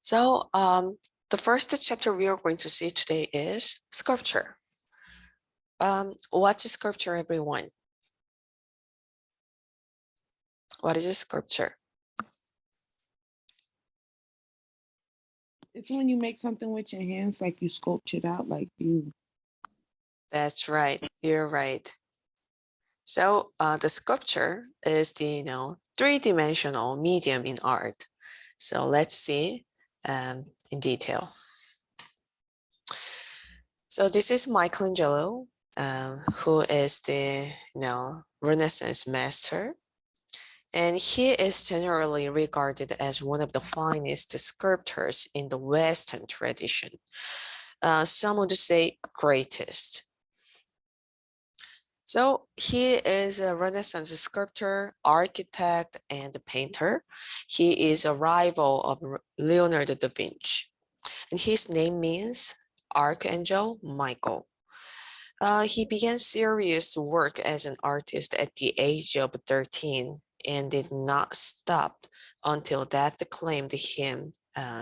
So the first chapter we are going to see today is sculpture. What's a sculpture, everyone? What is a sculpture? It's when you make something with your hands, like you sculpt it out, like you. That's right. You're right. So the sculpture is the three-dimensional medium in art. So let's see in detail. So this is Michelangelo, who is the Renaissance master. And he is generally regarded as one of the finest sculptors in the Western tradition. Some would say greatest. So he is a Renaissance sculptor, architect, and painter. He is a rival of Leonardo da Vinci. And his name means Archangel Michael. He began serious work as an artist at the age of 13 and did not stop until death claimed him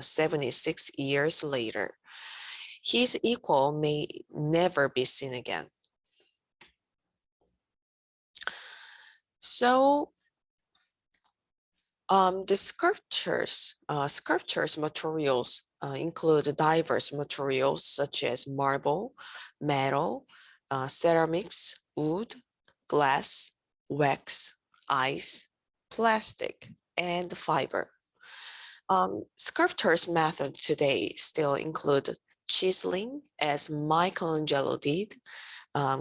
76 years later. His equal may never be seen again. So the sculptures materials include diverse materials such as marble, metal, ceramics, wood, glass, wax, ice, plastic, and fiber. Sculptors' method today still include chiseling, as Michelangelo did,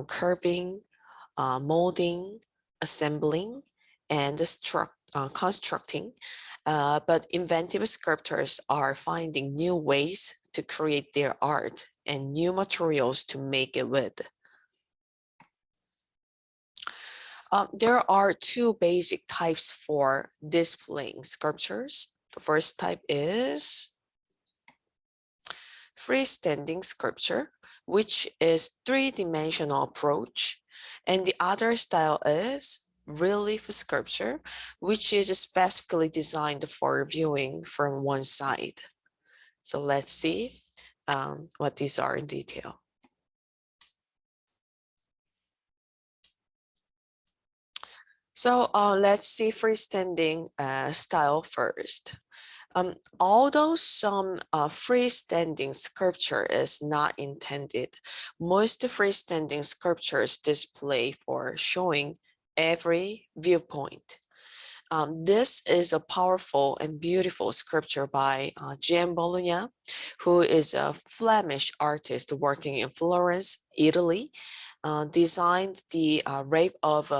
curving, molding, assembling, and constructing. But inventive sculptors are finding new ways to create their art and new materials to make it with. There are two basic types for displaying sculptures. The first type is freestanding sculpture, which is three-dimensional approach, and the other style is relief sculpture, which is specifically designed for viewing from one side. So let's see what these are in detail. So let's see freestanding style first. Although some freestanding sculpture is not intended, most freestanding sculptures display for showing every viewpoint. This is a powerful and beautiful sculpture by Gian Bologna, who is a Flemish artist working in Florence, Italy, designed the Rape of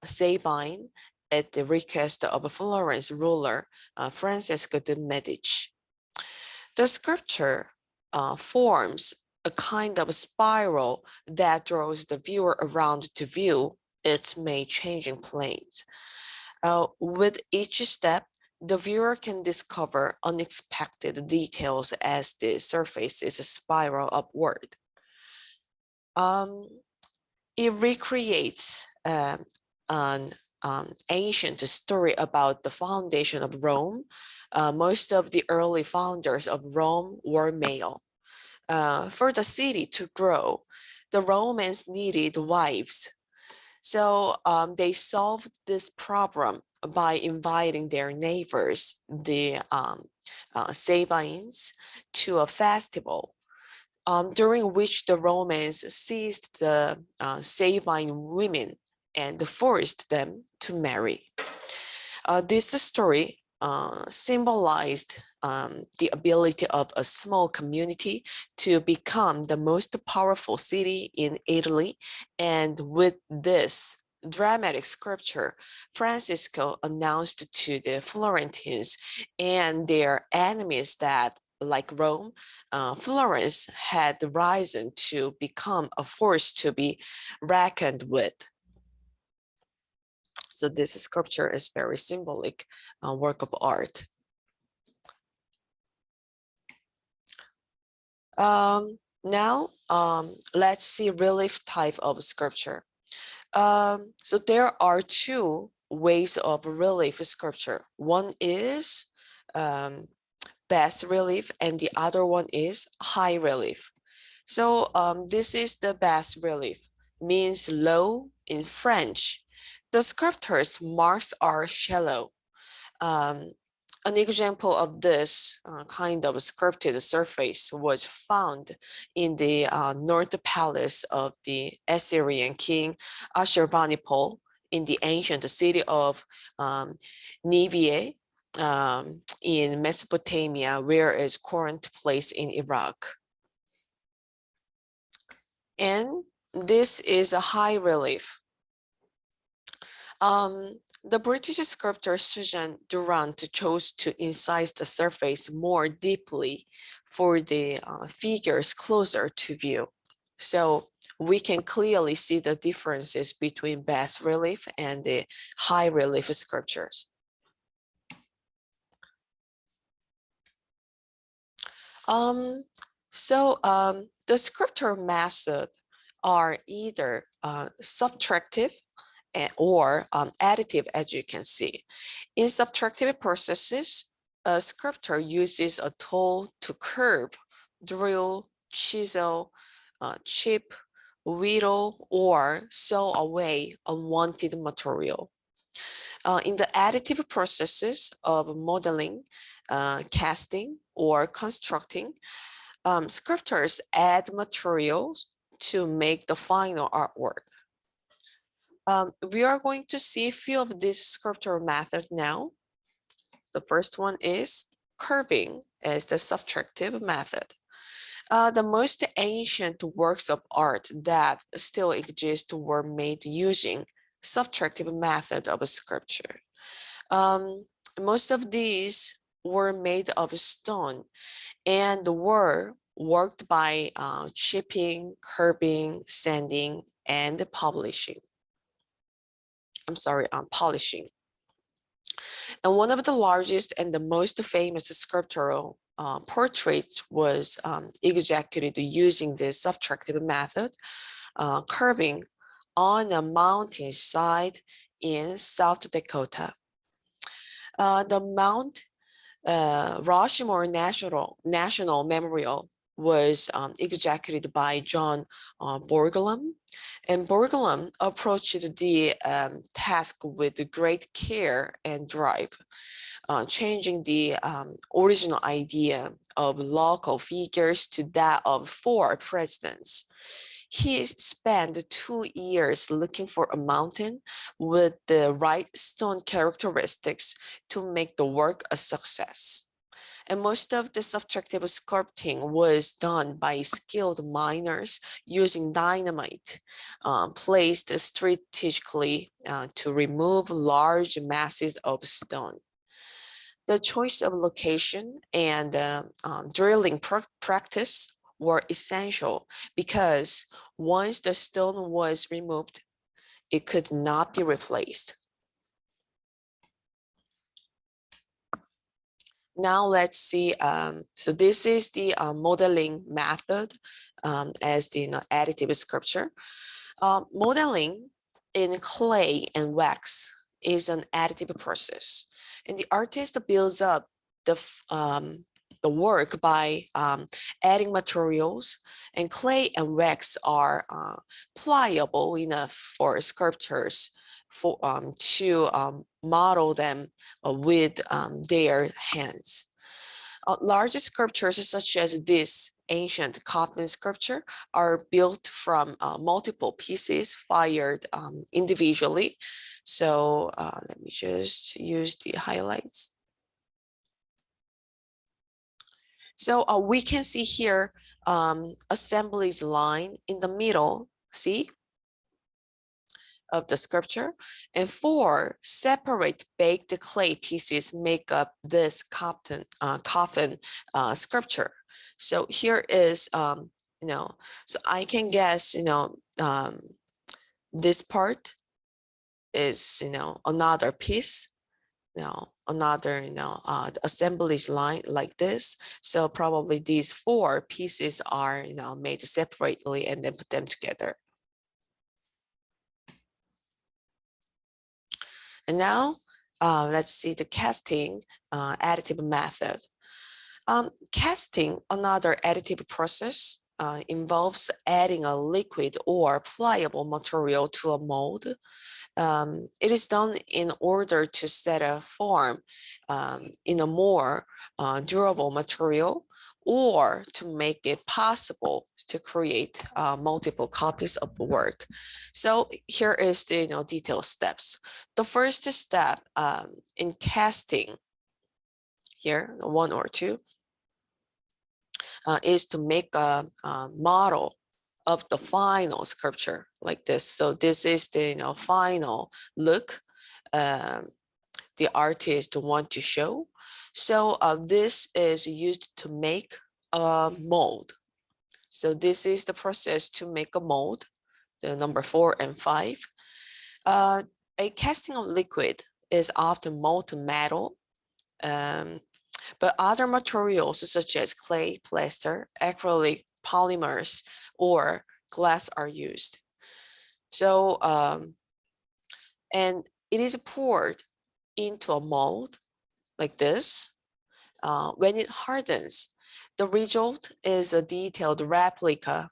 Sabine at the request of a Florence ruler, Francesco de' Medici. The sculpture forms a kind of spiral that draws the viewer around to view its main changing planes. With each step, the viewer can discover unexpected details as the surface is a spiral upward. It recreates an ancient story about the foundation of Rome. Most of the early founders of Rome were male. For the city to grow, the Romans needed wives. So they solved this problem by inviting their neighbors, the Sabines, to a festival during which the Romans seized the Sabine women and forced them to marry. This story symbolized the ability of a small community to become the most powerful city in Italy. And with this dramatic sculpture, Francisco announced to the Florentines and their enemies that, like Rome, Florence had risen to become a force to be reckoned with. So this sculpture is very symbolic work of art. Now, let's see relief type of sculpture. So there are two ways of relief sculpture. One is bas relief and the other one is high relief. So this is the bas relief, means low in French. The sculptor's marks are shallow. Um, an example of this kind of sculpted surface was found in the North Palace of the Assyrian king Ashurbanipal in the ancient city of Nivier in Mesopotamia, where is current place in Iraq. And this is a high relief. The British sculptor Susan Durant chose to incise the surface more deeply for the figures closer to view. So we can clearly see the differences between bas relief and the high relief sculptures. The sculpture method are either subtractive or additive, as you can see. In subtractive processes, a sculptor uses a tool to curve, drill, chisel, chip, whittle, or saw away unwanted material. In the additive processes of modeling, casting, or constructing, sculptors add materials to make the final artwork. We are going to see a few of these sculptural methods now. The first one is curving as the subtractive method. The most ancient works of art that still exist were made using subtractive method of sculpture. Most of these were made of stone and were worked by chipping, curving, sanding, and polishing. Polishing. And one of the largest and the most famous sculptural portraits was executed using this subtractive method, curving on a mountainside in South Dakota. The Mount Rushmore National Memorial was executed by John Borglum. And Borglum approached the task with great care and drive, changing the original idea of local figures to that of 4 presidents. He spent 2 years looking for a mountain with the right stone characteristics to make the work a success. And most of the subtractive sculpting was done by skilled miners using dynamite placed strategically to remove large masses of stone. The choice of location and drilling practice were essential because once the stone was removed, it could not be replaced. Now let's see, so this is the modeling method as the additive sculpture. Modeling in clay and wax is an additive process, and the artist builds up the work by adding materials, and clay and wax are pliable enough for sculptors to model them with their hands. Large sculptures such as this ancient coffin sculpture are built from multiple pieces fired individually. So let me just use the highlights. So we can see here assemblies line in the middle, see, of the sculpture, and 4 separate baked clay pieces make up this coffin sculpture. So here is, so I can guess, this part is, another piece, another, assemblies line like this. So probably these 4 pieces are, made separately and then put them together. And now let's see the casting additive method. Casting, another additive process, involves adding a liquid or pliable material to a mold. It is done in order to set a form in a more durable material, or to make it possible to create multiple copies of the work. So here is the detailed steps. The first step in casting, here, 1 or 2, is to make a model of the final sculpture like this. So this is the final look the artist want to show. So this is used to make a mold. So this is the process to make a mold, the number 4 and 5. A casting of liquid is often molten metal, but other materials such as clay, plaster, acrylic, polymers, or glass are used. So, and it is poured into a mold like this. When it hardens, the result is a detailed replica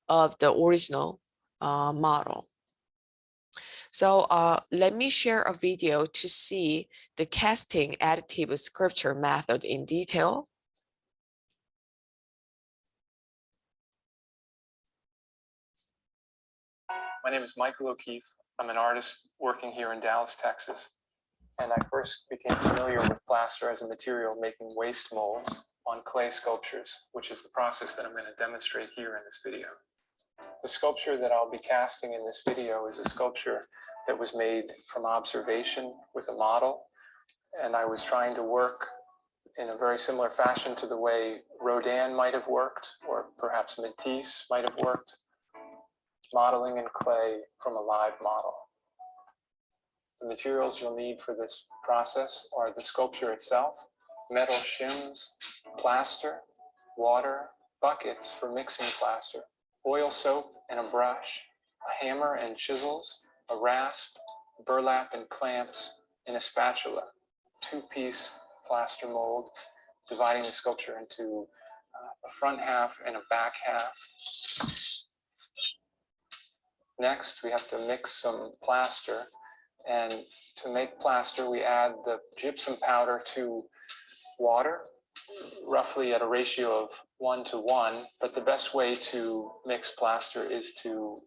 of the original model. So let me share a video to see the casting additive sculpture method in detail. My name is Michael O'Keefe. I'm an artist working here in Dallas, Texas. And I first became familiar with plaster as a material making waste molds on clay sculptures, which is the process that I'm going to demonstrate here in this video. The sculpture that I'll be casting in this video is a sculpture that was made from observation with a model. And I was trying to work in a very similar fashion to the way Rodin might have worked, or perhaps Matisse might have worked, modeling in clay from a live model. The materials you'll need for this process are the sculpture itself, metal shims, plaster, water, buckets for mixing plaster, oil soap and a brush, a hammer and chisels, a rasp, burlap and clamps, and a spatula, 2-piece plaster mold, dividing the sculpture into a front half and a back half. Next, we have to mix some plaster. And to make plaster, we add the gypsum powder to water, roughly at a ratio of 1:1. But the best way to mix plaster is to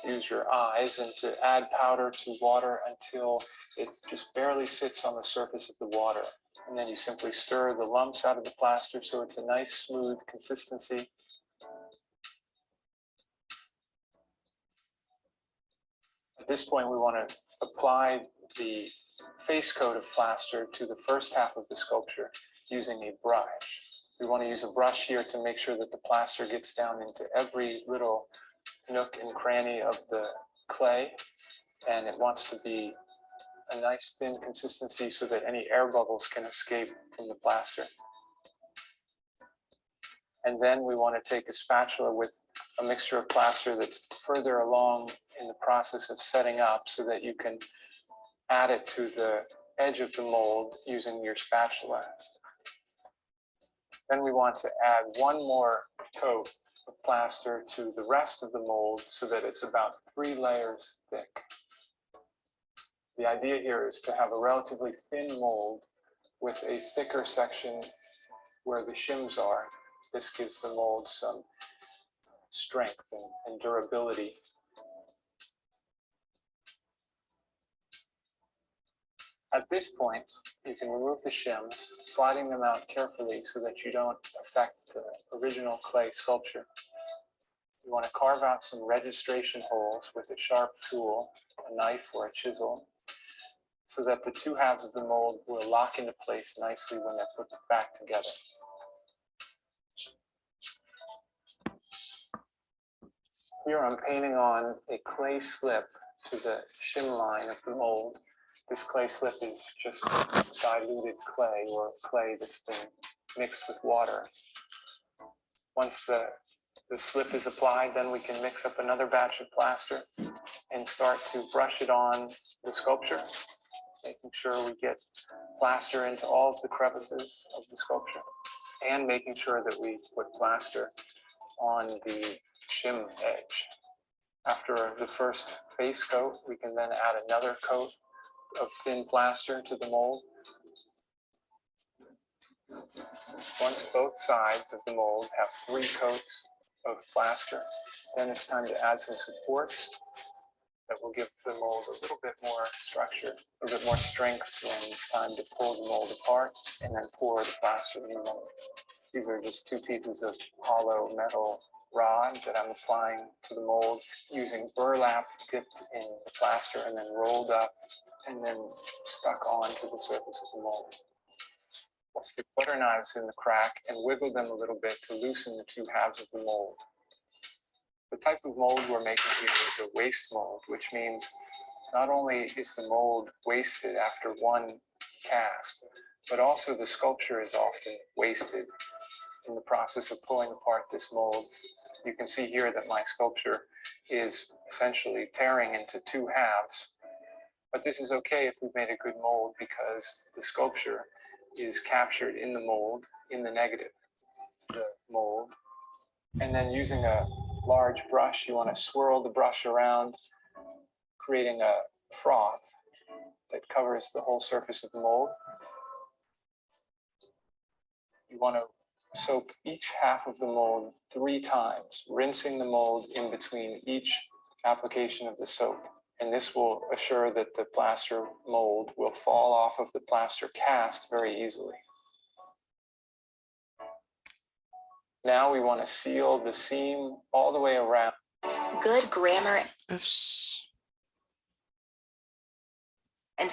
use your eyes and to add powder to water until it just barely sits on the surface of the water. And then you simply stir the lumps out of the plaster so it's a nice, smooth consistency. At this point, we want to apply the face coat of plaster to the first half of the sculpture using a brush. We want to use a brush here to make sure that the plaster gets down into every little nook and cranny of the clay, and it wants to be a nice thin consistency so that any air bubbles can escape from the plaster. And then we want to take a spatula with a mixture of plaster that's further along in the process of setting up so that you can add it to the edge of the mold using your spatula. Then we want to add one more coat of plaster to the rest of the mold so that it's about 3 layers thick. The idea here is to have a relatively thin mold with a thicker section where the shims are. This gives the mold some strength and durability. At this point, you can remove the shims, sliding them out carefully so that you don't affect the original clay sculpture. You want to carve out some registration holes with a sharp tool, a knife or a chisel, so that the 2 halves of the mold will lock into place nicely when they're put back together. Here I'm painting on a clay slip to the shim line of the mold. This clay slip is just diluted clay, or clay that's been mixed with water. Once the slip is applied, then we can mix up another batch of plaster and start to brush it on the sculpture, making sure we get plaster into all of the crevices of the sculpture. and making sure that we put plaster on the shim edge. After the first base coat, we can then add another coat of thin plaster to the mold. Once both sides of the mold have 3 coats of plaster, then it's time to add some supports that will give the mold a little bit more structure, a bit more strength when it's time to pull the mold apart and then pour the plaster in the mold. These are just 2 pieces of hollow metal rod that I'm applying to the mold using burlap dipped in the plaster and then rolled up and then stuck onto the surface of the mold. We'll stick butter knives in the crack and wiggle them a little bit to loosen the 2 halves of the mold. The type of mold we're making here is a waste mold, which means not only is the mold wasted after one cast, but also the sculpture is often wasted in the process of pulling apart this mold. You can see here that my sculpture is essentially tearing into 2 halves, but this is okay if we've made a good mold because the sculpture is captured in the mold, in the negative, the mold. And then using a large brush, you want to swirl the brush around, creating a froth that covers the whole surface of the mold. You want to soak each half of the mold 3 times, rinsing the mold in between each application of the soap. And this will assure that the plaster mold will fall off of the plaster cast very easily. Now we want to seal the seam all the way around. Good grammar Oops. and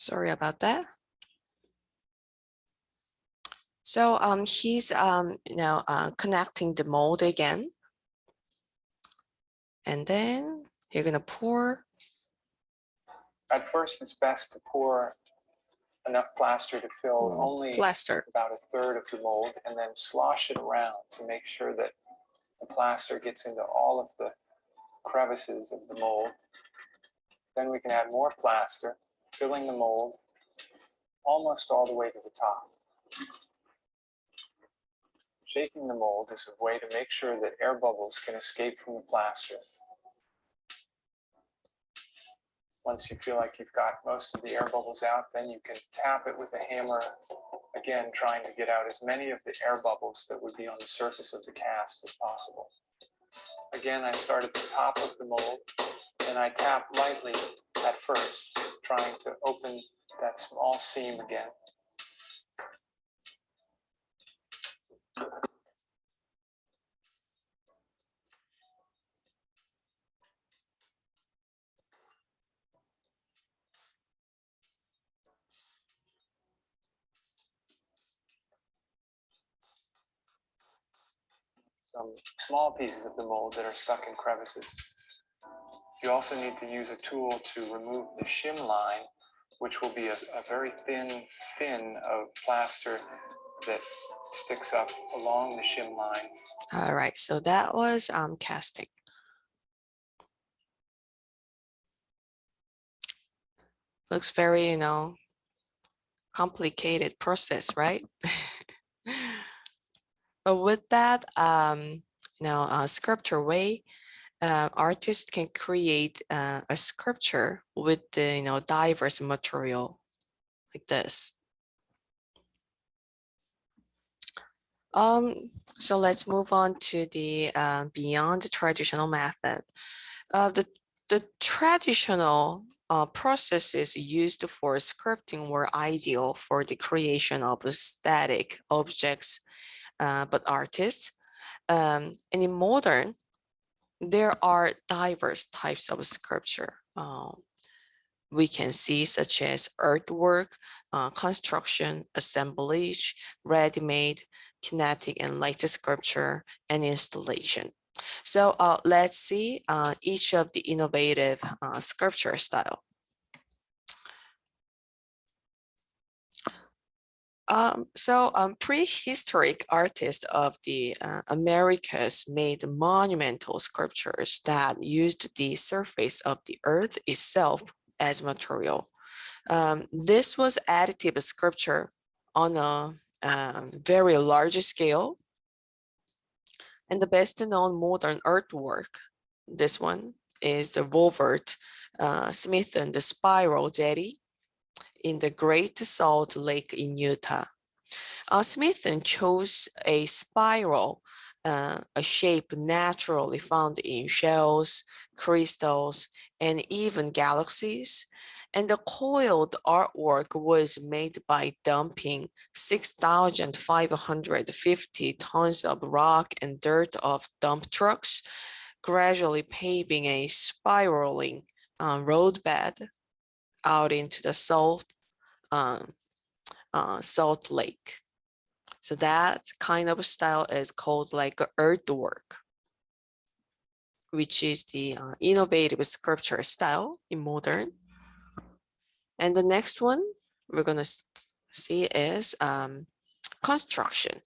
Sorry about that. So he's connecting the mold again. And then you're gonna pour. At first, it's best to pour enough plaster to fill only plaster. about 1/3 of the mold and then slosh it around to make sure that the plaster gets into all of the crevices of the mold. Then we can add more plaster, filling the mold almost all the way to the top. Shaking the mold is a way to make sure that air bubbles can escape from the plaster. Once you feel like you've got most of the air bubbles out, then you can tap it with a hammer, again, trying to get out as many of the air bubbles that would be on the surface of the cast as possible. Again, I start at the top of the mold, and I tap lightly at first, trying to open that small seam again. Some small pieces of the mold that are stuck in crevices. You also need to use a tool to remove the shim line, which will be a very thin fin of plaster that sticks up along the shim line. All right, so that was casting. Looks very, complicated process, right? But with that, sculpture way, artists can create a sculpture with the diverse material like this. So let's move on to the beyond the traditional method. The traditional processes used for sculpting were ideal for the creation of static objects, but artists, and in modern, there are diverse types of sculpture. We can see such as earthwork, construction, assemblage, ready-made, kinetic and light sculpture, and installation. So let's see each of the innovative sculpture style. Prehistoric artists of the Americas made monumental sculptures that used the surface of the earth itself as material. This was additive sculpture on a very large scale. And the best known modern artwork, this one, is the Wolvert Smith and the Spiral Jetty in the Great Salt Lake in Utah. Smithson chose a spiral, a shape naturally found in shells, crystals, and even galaxies. And the coiled artwork was made by dumping 6,550 tons of rock and dirt off dump trucks, gradually paving a spiraling roadbed out into the Salt Lake. So that kind of style is called like earthwork, which is the innovative sculpture style in modern. And the next one we're going to see is construction.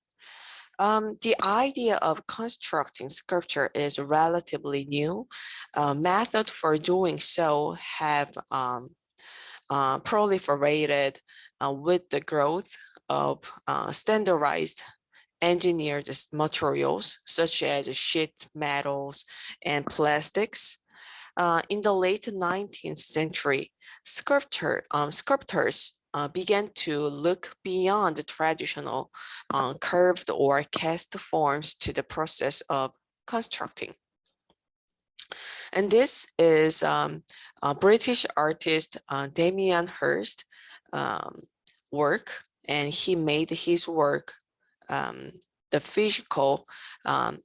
The idea of constructing sculpture is relatively new. Method for doing so have proliferated with the growth of standardized engineered materials such as sheet metals and plastics. In the late 19th century, sculptors began to look beyond the traditional curved or cast forms to the process of constructing. And this is British artist Damien Hirst work, and he made his work the physical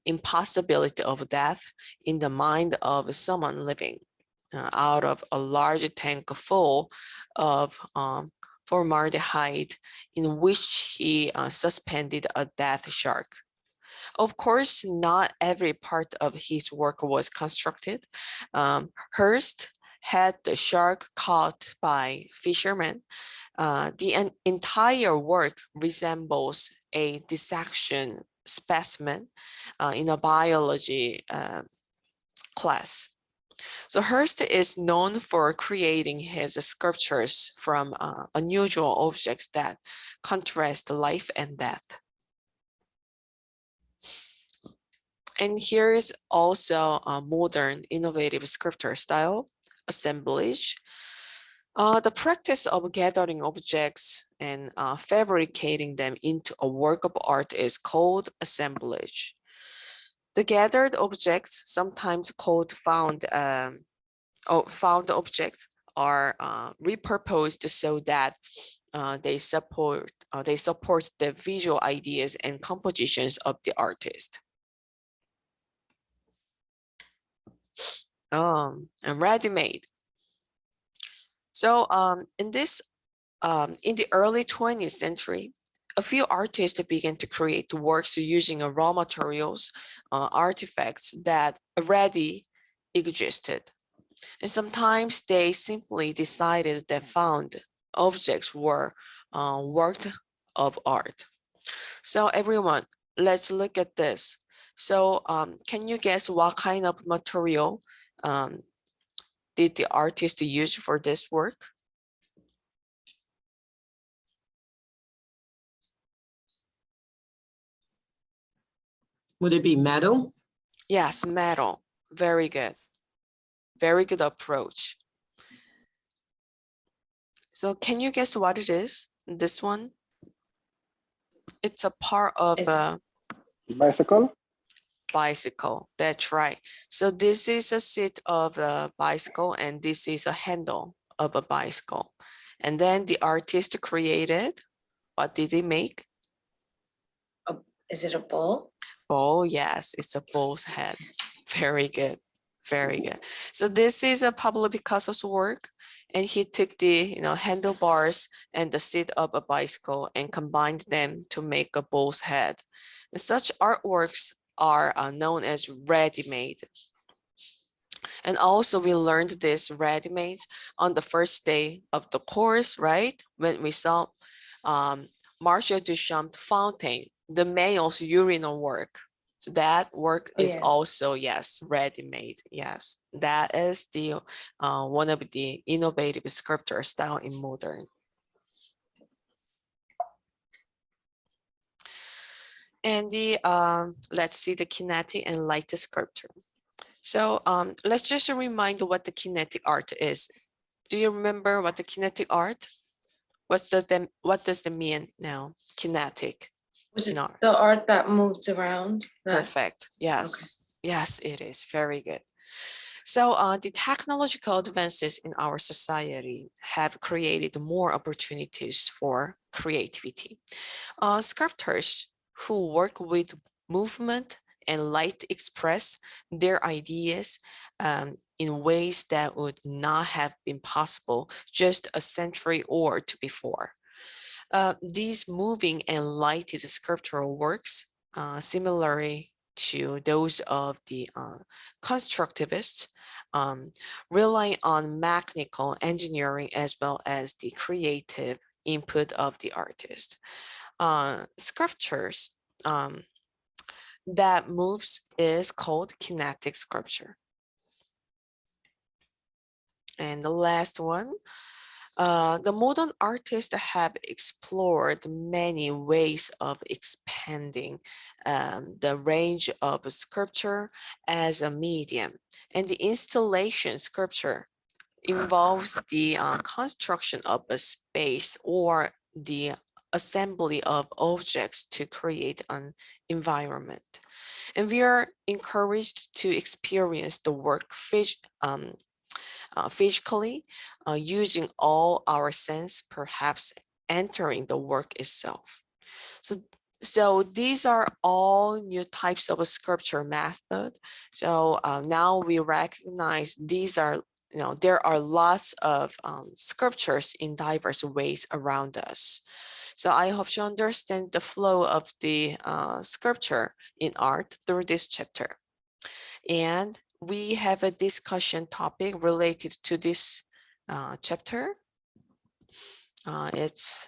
impossibility of death in the mind of someone living out of a large tank full of formaldehyde in which he suspended a death shark. Of course, not every part of his work was constructed. Hirst had the shark caught by fishermen. The entire work resembles a dissection specimen in a biology class. So Hirst is known for creating his sculptures from unusual objects that contrast life and death. And here is also a modern innovative sculpture style, assemblage. The practice of gathering objects and fabricating them into a work of art is called assemblage. The gathered objects, sometimes called found objects, are repurposed so that they support the visual ideas and compositions of the artist. And ready-made. So in the early 20th century, a few artists began to create works using raw materials, artifacts that already existed. And sometimes they simply decided that found objects were works of art. So everyone, let's look at this. So can you guess what kind of material did the artist use for this work? Would it be metal? Yes, metal. Very good. Very good approach. So can you guess what it is? This one? It's a part of a Bicycle? bicycle. That's right. So this is a seat of a bicycle and this is a handle of a bicycle. And then the artist created, what did he make? Is it a bull? Oh, yes, it's a bull's head. Very good. Very good. So this is a Pablo Picasso's work, and he took the handlebars and the seat of a bicycle and combined them to make a bull's head. And such artworks are known as ready-made. And also we learned this ready-made on the first day of the course, right? When we saw Marshall Duchamp fountain, the male's urinal work. So that work Oh, is yeah. also, yes, ready-made. Yes, that is the one of the innovative sculpture style in modern. And the let's see the kinetic and light sculpture. So let's just remind what the kinetic art is. Do you remember what the kinetic art? What does it mean now? Kinetic. Was it No. the art that moves around? Perfect. Yes. Yes, it is. Very good. So the technological advances in our society have created more opportunities for creativity. Sculptors who work with movement and light express their ideas in ways that would not have been possible just a century or two before. These moving and lighted sculptural works, similarly to those of the constructivists, rely on mechanical engineering as well as the creative input of the artist. Sculptures that moves is called kinetic sculpture. And the last one, the modern artists have explored many ways of expanding the range of sculpture as a medium. And the installation sculpture involves the construction of a space or the assembly of objects to create an environment. And we are encouraged to experience the work physically, using all our sense, perhaps entering the work itself. So these are all new types of a sculpture method. So now we recognize these are, there are lots of sculptures in diverse ways around us. So I hope you understand the flow of the sculpture in art through this chapter. And we have a discussion topic related to this chapter. It's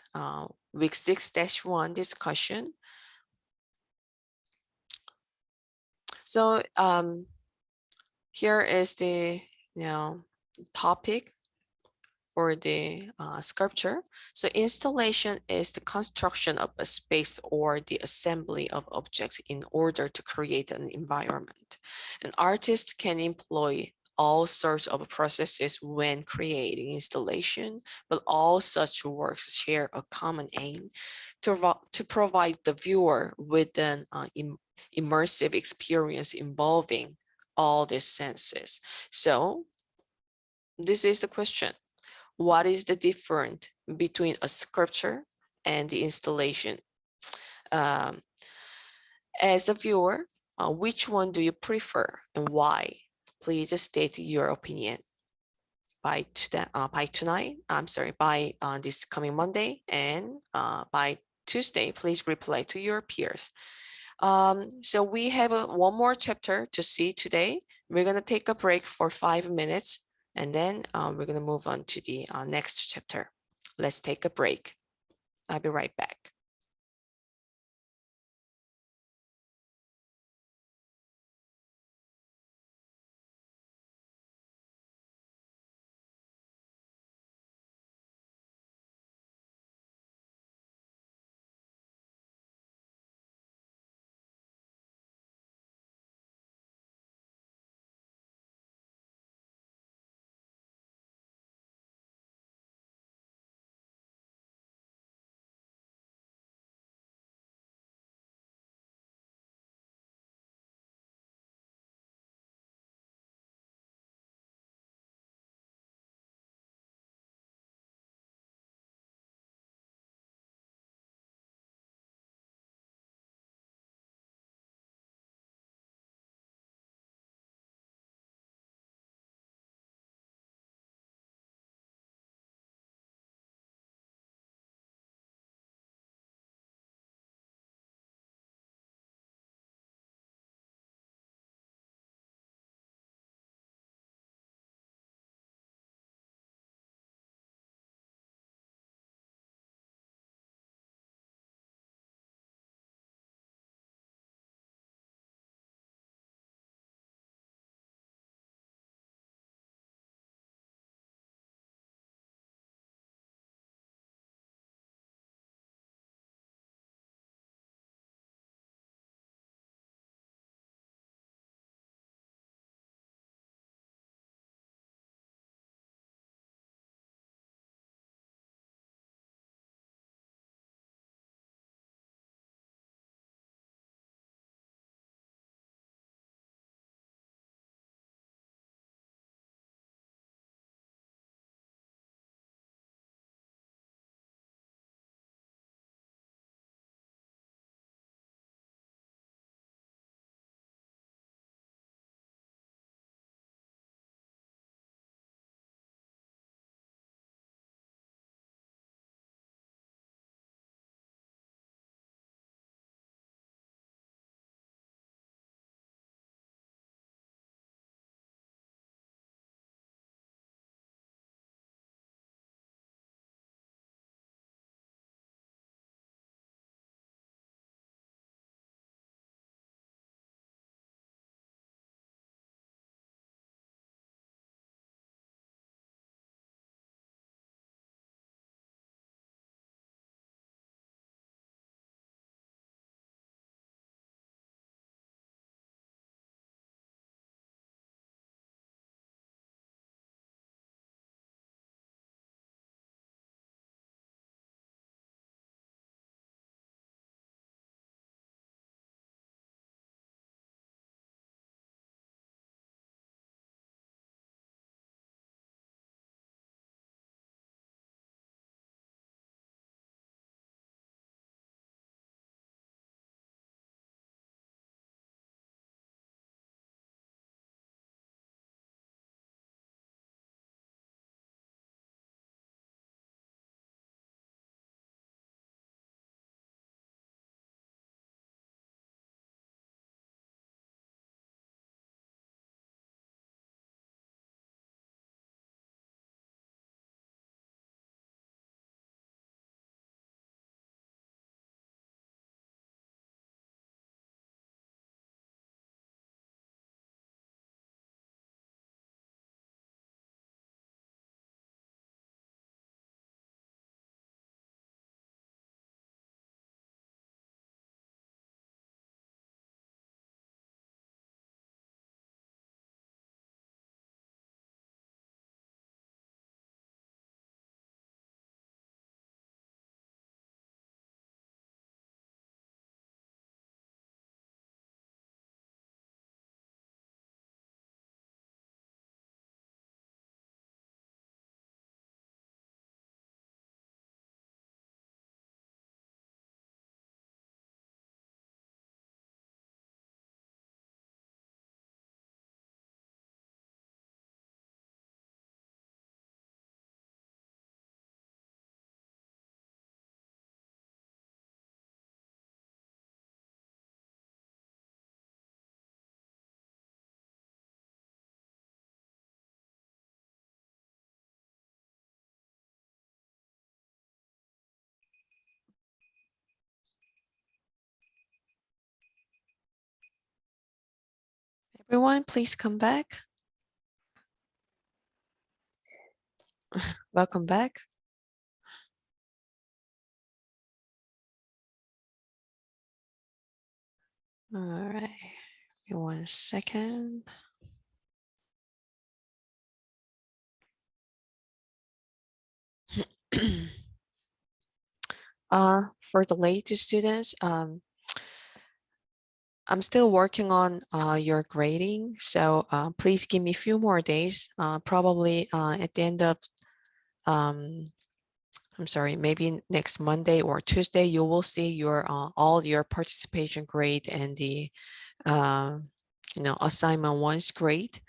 week 6-1 discussion. So here is the topic for the sculpture. So installation is the construction of a space or the assembly of objects in order to create an environment. An artist can employ all sorts of processes when creating installation, but all such works share a common aim to provide the viewer with an immersive experience involving all the senses. So this is the question. What is the difference between a sculpture and the installation? As a viewer, which one do you prefer and why? Please state your opinion by tonight. I'm sorry, by this coming Monday, and by Tuesday, please reply to your peers. So we have one more chapter to see today. We're gonna take a break for 5 minutes, and then we're gonna move on to the next chapter. Let's take a break. I'll be right back. Everyone, please come back. Welcome back. All right, give me 1 second. For the latest students, I'm still working on your grading, so please give me a few more days. Probably at the end of, I'm sorry, maybe next Monday or Tuesday, you will see your all your participation grade and the assignment one's grade.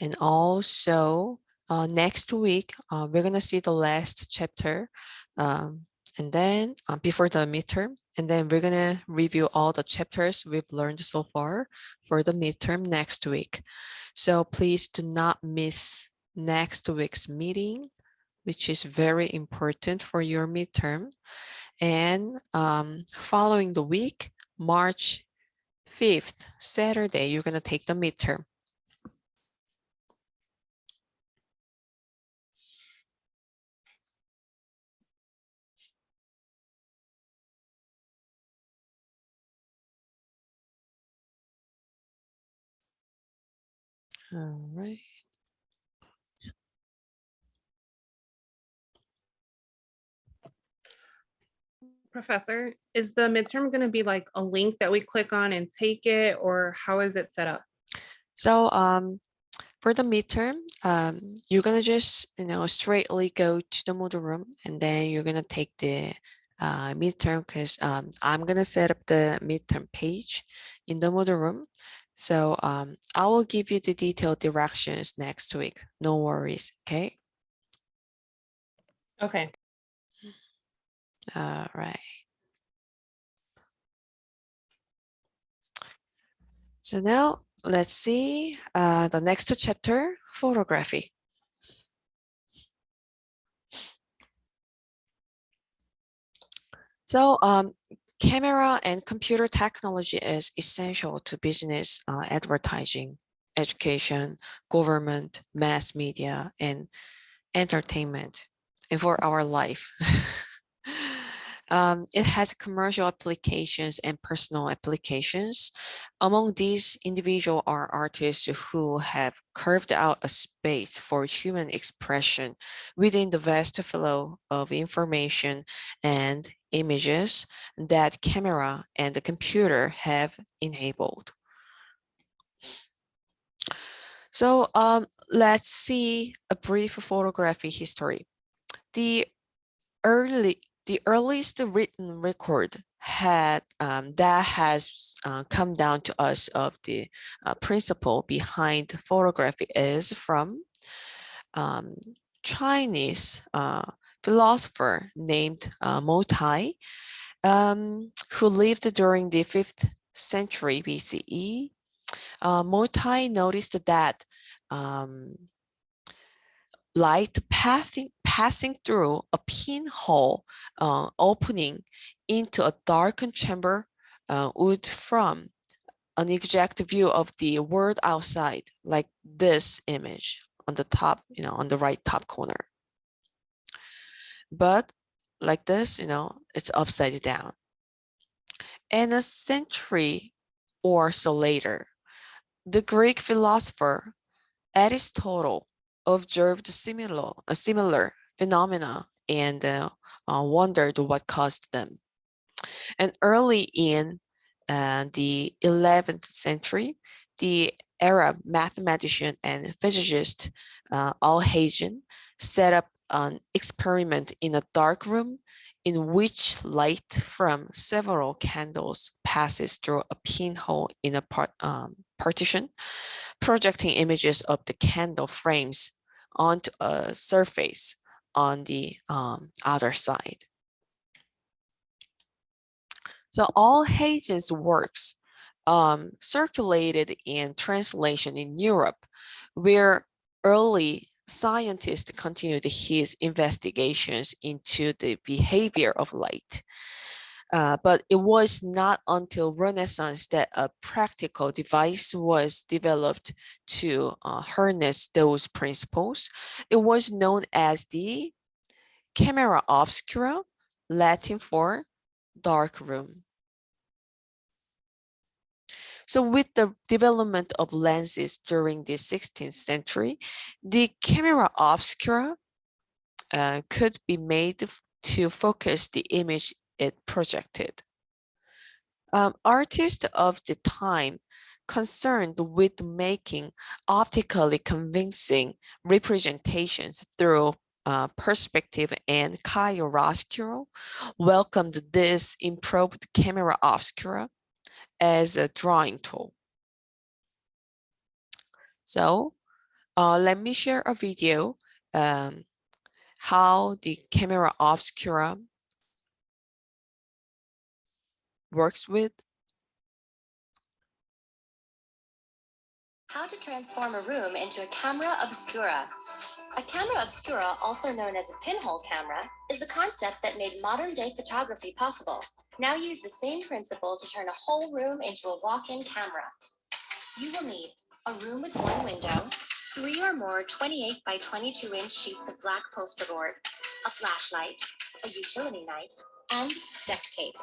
And also next week, we're gonna see the last chapter, and then before the midterm, and then we're gonna review all the chapters we've learned so far for the midterm next week. So please do not miss next week's meeting, which is very important for your midterm. And following the week, March 5th, Saturday, you're gonna take the midterm. All right. Professor, is the midterm going to be like a link that we click on and take it, or how is it set up? So for the midterm, you're gonna just straightly go to the model room, and then you're gonna take the midterm, because I'm gonna set up the midterm page in the model room. So I will give you the detailed directions next week. No worries, okay? Okay. All right. So now let's see the next chapter, photography. So camera and computer technology is essential to business, advertising, education, government, mass media, and entertainment, and for our life. It has commercial applications and personal applications. Among these, individuals are artists who have carved out a space for human expression within the vast flow of information and images that camera and the computer have enabled. So let's see a brief photography history. The earliest written record that has come down to us of the principle behind photography is from Chinese philosopher named Mo Tai, who lived during the 5th century BCE. Mo Tai noticed that light passing through a pinhole opening into a darkened chamber would form an exact view of the world outside, like this image on the top, on the right top corner. But like this, it's upside down. And a century or so later, the Greek philosopher Aristotle observed similar phenomena and wondered what caused them. And early in the 11th century, the Arab mathematician and physicist Al-Hazen set up an experiment in a dark room in which light from several candles passes through a pinhole in a partition, projecting images of the candle frames onto a surface on the other side. So all Hazen's works circulated in translation in Europe, where early scientists continued his investigations into the behavior of light. But it was not until Renaissance that a practical device was developed to harness those principles. It was known as the camera obscura, Latin for dark room. So with the development of lenses during the 16th century, the camera obscura could be made to focus the image it projected. Artists of the time concerned with making optically convincing representations through perspective and chiaroscuro welcomed this improved camera obscura as a drawing tool. So let me share a video how the camera obscura works with. How to transform a room into a camera obscura. A camera obscura, also known as a pinhole camera, is the concept that made modern-day photography possible. Now use the same principle to turn a whole room into a walk-in camera. You will need a room with one window, 3 or more 28 by 22-inch sheets of black poster board, a flashlight, a utility knife, and duct tape.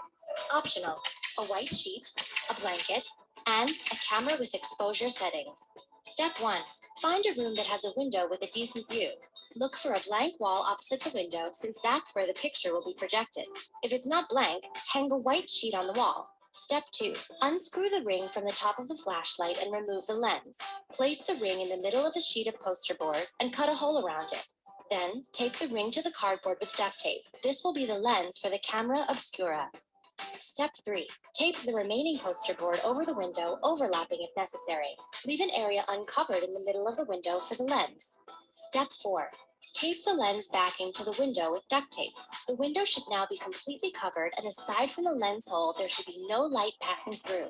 Optional, a white sheet, a blanket, and a camera with exposure settings. Step 1. Find a room that has a window with a decent view. Look for a blank wall opposite the window since that's where the picture will be projected. If it's not blank, hang a white sheet on the wall. Step 2. Unscrew the ring from the top of the flashlight and remove the lens. Place the ring in the middle of the sheet of poster board and cut a hole around it. Then, tape the ring to the cardboard with duct tape. This will be the lens for the camera obscura. Step 3. Tape the remaining poster board over the window, overlapping if necessary. Leave an area uncovered in the middle of the window for the lens. Step 4. Tape the lens backing to the window with duct tape. The window should now be completely covered, and aside from the lens hole, there should be no light passing through.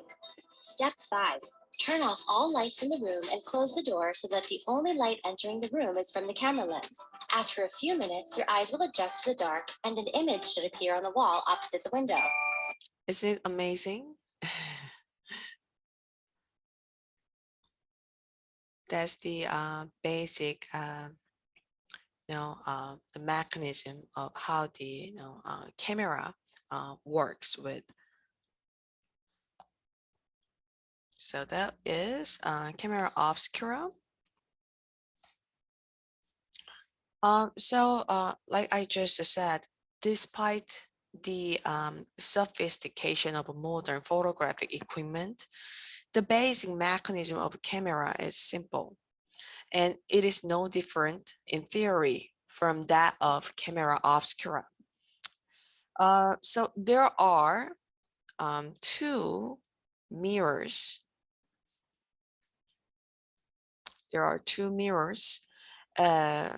Step 5. Turn off all lights in the room and close the door so that the only light entering the room is from the camera lens. After a few minutes, your eyes will adjust to the dark and an image should appear on the wall opposite the window. Is it amazing? That's the basic, the mechanism of how the camera works with. So that is camera obscura. Like I just said, despite the sophistication of modern photographic equipment, the basic mechanism of a camera is simple, and it is no different in theory from that of camera obscura. So there are two mirrors. There are two mirrors in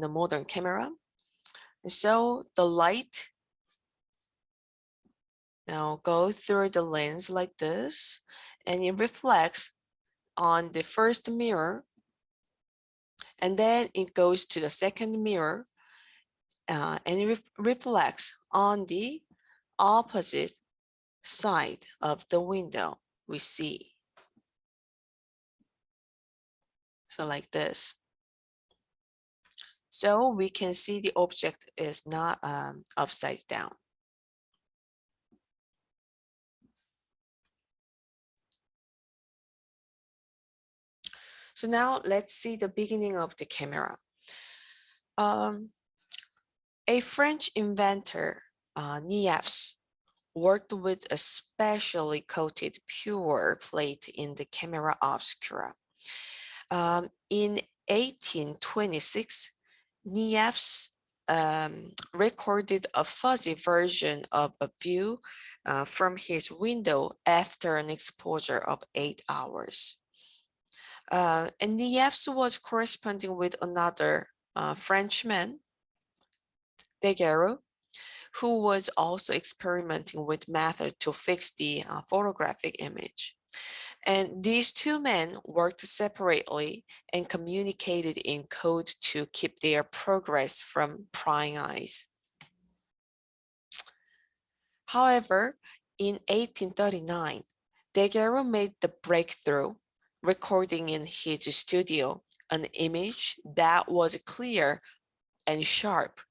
the modern camera. So the light now go through the lens like this, and it reflects on the first mirror, and then it goes to the second mirror, and it reflects on the opposite side of the window we see. So like this. So we can see the object is not upside down. So now let's see the beginning of the camera. A French inventor, Niepce, worked with a specially coated pure plate in the camera obscura. In 1826, Niepce recorded a fuzzy version of a view from his window after an exposure of 8 hours. And Niepce was corresponding with another Frenchman, Daguerreau, who was also experimenting with method to fix the photographic image. And these two men worked separately and communicated in code to keep their progress from prying eyes. However, in 1839, Daguerre made the breakthrough, recording in his studio an image that was clear and sharp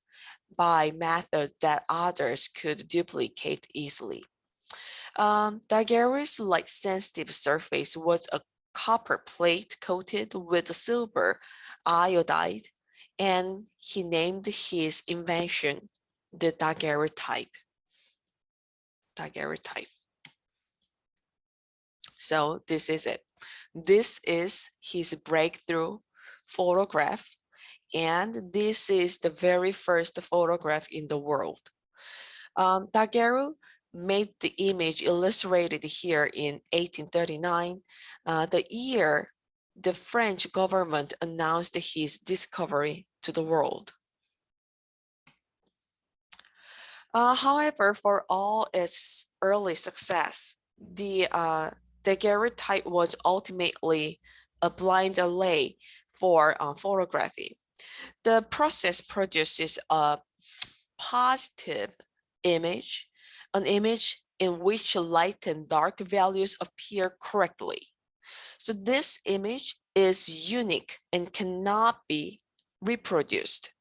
by methods that others could duplicate easily. Daguerre's light sensitive surface was a copper plate coated with silver iodide, and he named his invention the daguerreotype. Daguerreotype. So this is it. This is his breakthrough photograph, and this is the very first photograph in the world. Daguerre made the image illustrated here in 1839, the year the French government announced his discovery to the world. However, for all its early success, the daguerreotype was ultimately a blind alley for photography. The process produces a positive image, an image in which light and dark values appear correctly. So this image is unique and cannot be reproduced.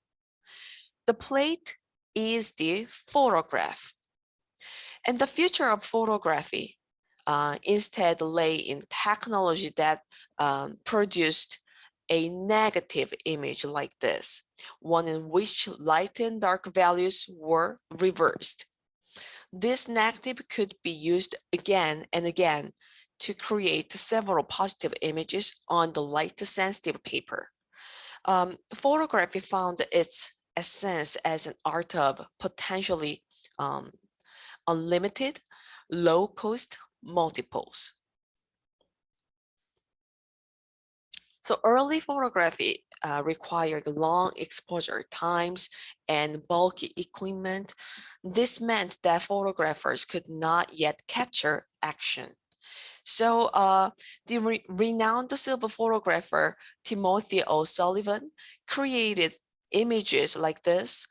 The plate is the photograph. And the future of photography instead lay in technology that produced a negative image like this, one in which light and dark values were reversed. This negative could be used again and again to create several positive images on the light-sensitive paper. Photography found its essence as an art of potentially unlimited, low-cost multiples. So early photography required long exposure times and bulky equipment. This meant that photographers could not yet capture action. So the renowned silver photographer Timothy O'Sullivan created images like this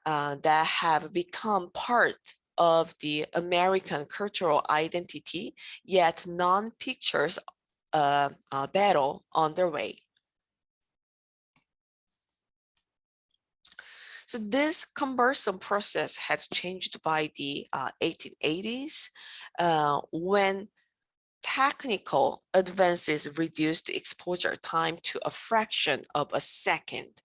that have become part of the American cultural identity, yet non-pictures battle on their way. So this cumbersome process had changed by the 1880s when technical advances reduced exposure time to a fraction of a second,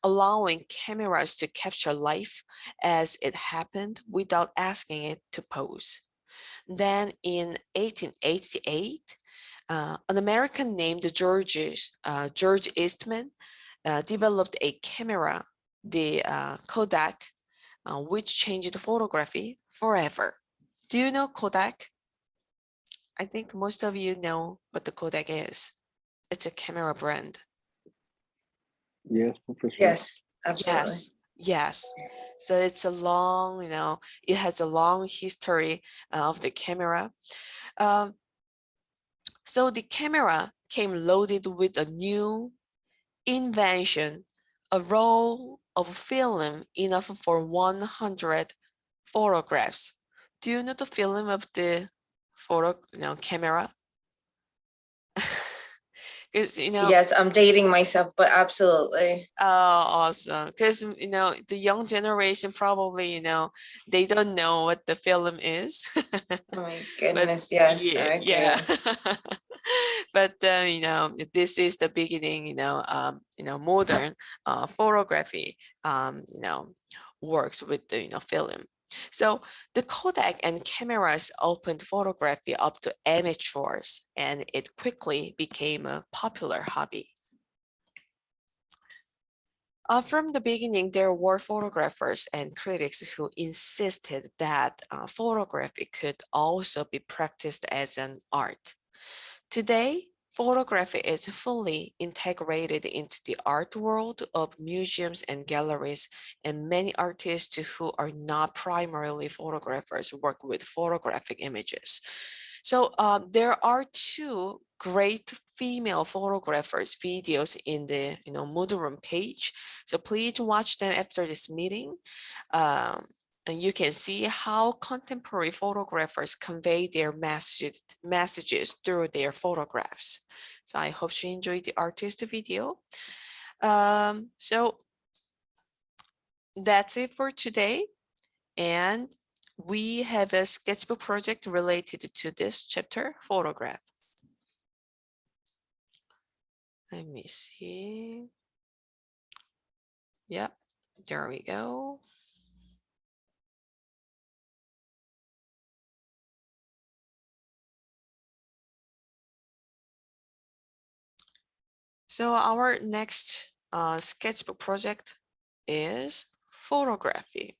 allowing cameras to capture life as it happened without asking it to pose. Then in 1888, an American named George Eastman developed a camera, the Kodak, which changed photography forever. Do you know Kodak? I think most of you know what the Kodak is. It's a camera brand. Yes, Professor. Yes, absolutely. Yes, yes. So it's a long, it has a long history of the camera. So the camera came loaded with a new invention, a roll of film enough for 100 photographs. Do you know the film of the camera? Because Yes, I'm dating myself, but absolutely. oh, awesome. Because the young generation probably they don't know what the film is. Oh my But goodness, yes, yeah, I do. yeah. But this is the beginning, modern photography works with the film. So the Kodak and cameras opened photography up to amateurs, and it quickly became a popular hobby. From the beginning, there were photographers and critics who insisted that photography could also be practiced as an art. Today, photography is fully integrated into the art world of museums and galleries, and many artists who are not primarily photographers work with photographic images. So there are two great female photographers videos in the Moodle Room page. So please watch them after this meeting. And you can see how contemporary photographers convey their messages through their photographs. So I hope you enjoyed the artist video. So that's it for today. And we have a sketchbook project related to this chapter, photograph. Let me see. Yep, there we go. So our next sketchbook project is photography.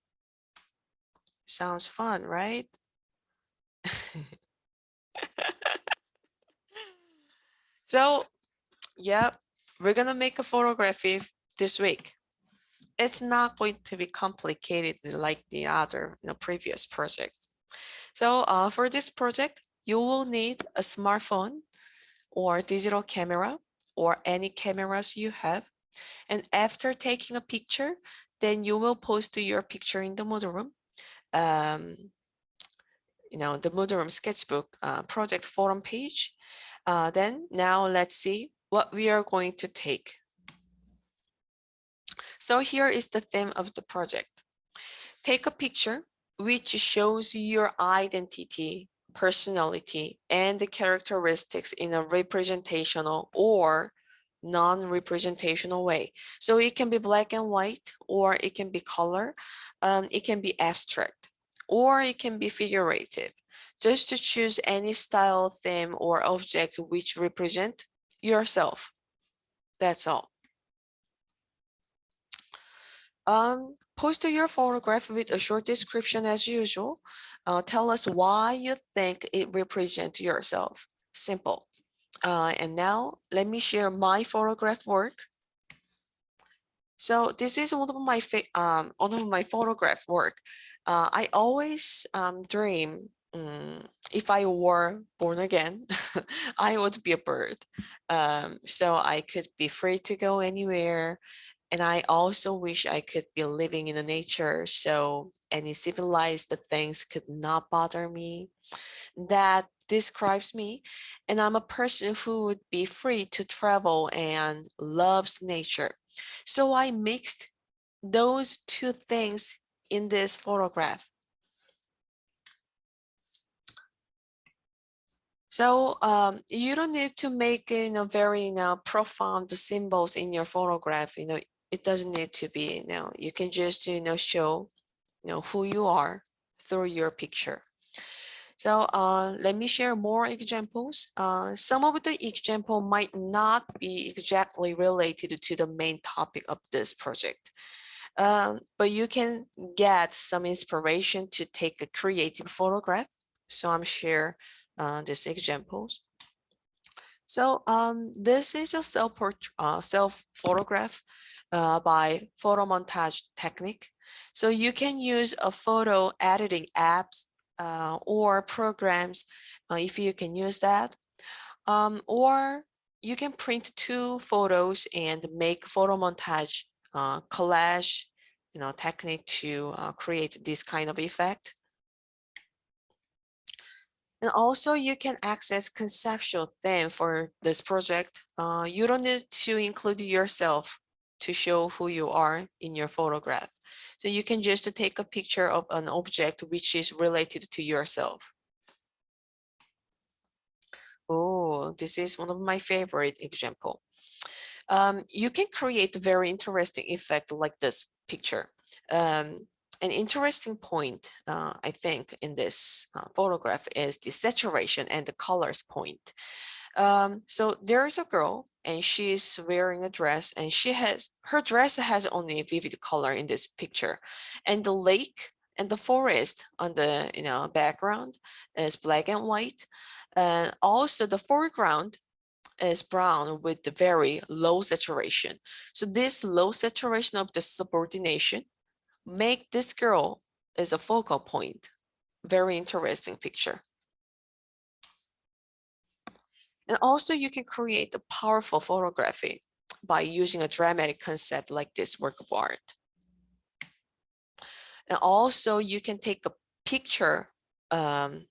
Sounds fun, right? So, yep, we're gonna make a photography this week. It's not going to be complicated like the other previous projects. So for this project, you will need a smartphone or digital camera or any cameras you have. And after taking a picture, then you will post your picture in the Moodle room. The Moodle room sketchbook project forum page. Then now let's see what we are going to take. So here is the theme of the project. Take a picture which shows your identity, personality, and the characteristics in a representational or non-representational way. So it can be black and white, or it can be color, it can be abstract, or it can be figurative. Just to choose any style, theme, or object which represent yourself. That's all. Post your photograph with a short description as usual. Tell us why you think it represents yourself. Simple. And now let me share my photograph work. So this is one of my photograph work. I always dream if I were born again, I would be a bird. So I could be free to go anywhere. And I also wish I could be living in the nature so any civilized things could not bother me. That describes me. And I'm a person who would be free to travel and loves nature. So I mixed those two things in this photograph. So you don't need to make very profound symbols in your photograph. It doesn't need to be, you can just show who you are through your picture. So let me share more examples. Some of the example might not be exactly related to the main topic of this project, but you can get some inspiration to take a creative photograph. So I'm share these examples. So this is a self photograph by photo montage technique. So you can use a photo editing apps or programs if you can use that. Or you can print two photos and make photo montage collage technique to create this kind of effect. And also you can access conceptual theme for this project. You don't need to include yourself to show who you are in your photograph. So you can just take a picture of an object which is related to yourself. Oh, this is one of my favorite example. You can create a very interesting effect like this picture. An interesting point, I think, in this photograph is the saturation and the colors point. So there's a girl and she's wearing a dress and her dress has only a vivid color in this picture. And the lake and the forest on the background is black and white. And also the foreground is brown with the very low saturation. So this low saturation of the subordination make this girl as a focal point. Very interesting picture. And also you can create a powerful photography by using a dramatic concept like this work of art. And also you can take a picture of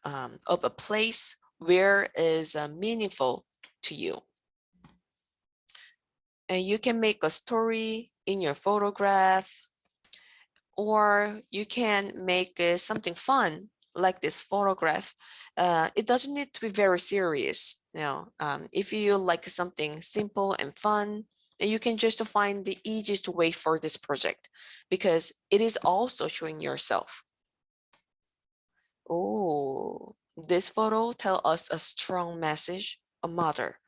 a place where is meaningful to you. And you can make a story in your photograph, or you can make something fun like this photograph. It doesn't need to be very serious. If you like something simple and fun, then you can just find the easiest way for this project, because it is also showing yourself. Oh, this photo tells us a strong message, a mother.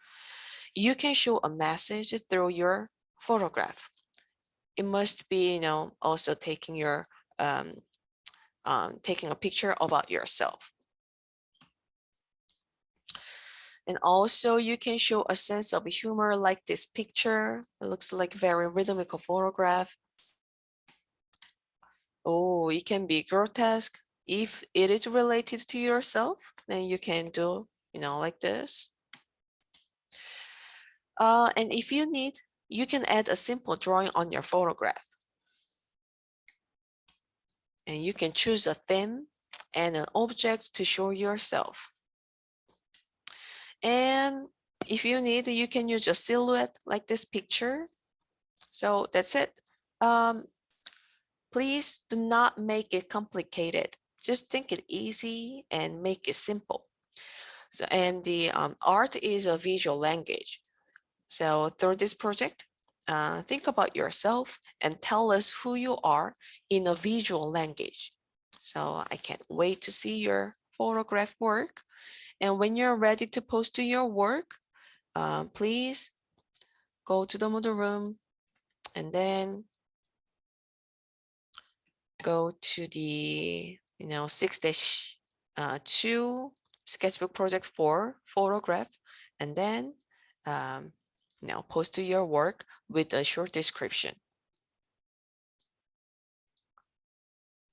You can show a message through your photograph. It must be, also taking your taking a picture about yourself. And also you can show a sense of humor like this picture. It looks like very rhythmical photograph. Oh, it can be grotesque. If it is related to yourself, then you can do, like this. And if you need, you can add a simple drawing on your photograph. And you can choose a theme and an object to show yourself. And if you need, you can use a silhouette like this picture. So that's it. Please do not make it complicated. Just think it easy and make it simple. So, and the art is a visual language. So through this project, think about yourself and tell us who you are in a visual language. So I can't wait to see your photograph work. And when you're ready to post to your work, please go to the Moodle room and then go to the 6-2 sketchbook project 4 photograph, and then post to your work with a short description.